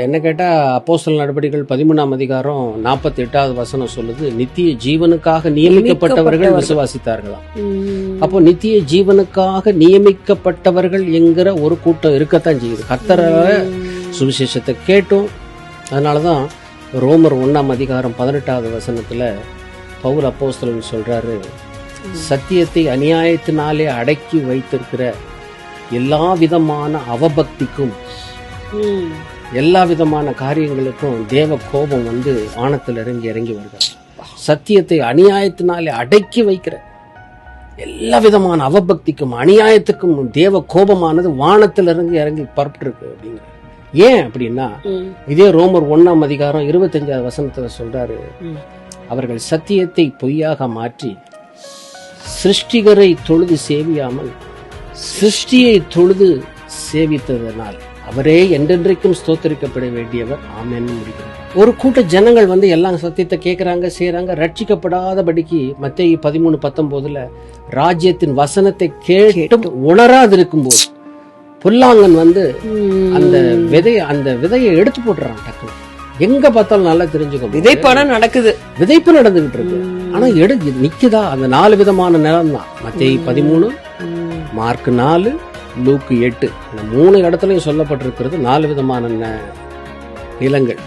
என்ன கேட்டால் அப்போஸ்தலர் நடபடிகள் 13ஆம் அதிகாரம் 48வது வசனம் சொல்லுது, நித்திய ஜீவனுக்காக நியமிக்கப்பட்டவர்கள் விசுவாசித்தார்களாம். அப்போ நித்திய ஜீவனுக்காக நியமிக்கப்பட்டவர்கள் என்கிற ஒரு கூட்டம் இருக்கத்தான் செய்யுது. கர்த்தரால சுவிசேஷத்தை கேட்டோம். அதனாலதான் ரோமர் 1ஆம் அதிகாரம் 18வது வசனத்துல பவுல் அப்போஸ்தலன் சொல்றாரு, சத்தியத்தை அநியாயத்தினாலே அடக்கி வைத்திருக்கிற எல்லா விதமான அவபக்திக்கும் எல்லா விதமான காரியங்களுக்கும் தேவ கோபம் வானத்தில் இறங்கி வருகிறது. சத்தியத்தை அநியாயத்தினாலே அடக்கி வைக்கிற எல்லா விதமான அவபக்திக்கும் அநியாயத்துக்கும் தேவ கோபமானது வானத்தில் இறங்கி பரப்பிட்டு இருக்கு அப்படிங்கிற. ஏன் அப்படின்னா, இதே ரோமர் 1ஆம் அதிகாரம் 25வது வசனத்துல சொல்றாரு, அவர்கள் சத்தியத்தை பொய்யாக மாற்றி சிருஷ்டிகரை தொழுது சேவியாமல் சிருஷ்டியை தொழுது சேவித்ததனால் அவரே என்றென்றைக்கும் ஸ்தோத்தரிக்கப்பட வேண்டியவர் ஆமென் முடிக்கிறார். ஒரு கூட்ட ஜனங்கள் எல்லாம் சத்தியத்தை கேட்கறாங்க, செய்யறாங்க. ரட்சிக்கப்படாதபடிக்கு மத்தேயு 13:19 ராஜ்யத்தின் வசனத்தை கேட்டு உணராது இருக்கும் போது புல்லாங்கன் அந்த விதையை எடுத்து போட்டுறான். டக்குனு எங்க பார்த்தாலும் நல்லா தெரிஞ்சுக்கோ, விதைப்பு நடந்துகிட்டு இருக்கு. ஆனா நிக்குதா? அந்த 4 விதமான நிலம் தான். மத்தேயு 13, மார்க் 4, லூக்கு 8, இந்த 3 இடத்துலயும் சொல்லப்பட்டிருக்கிறது 4 விதமான நிலங்கள்.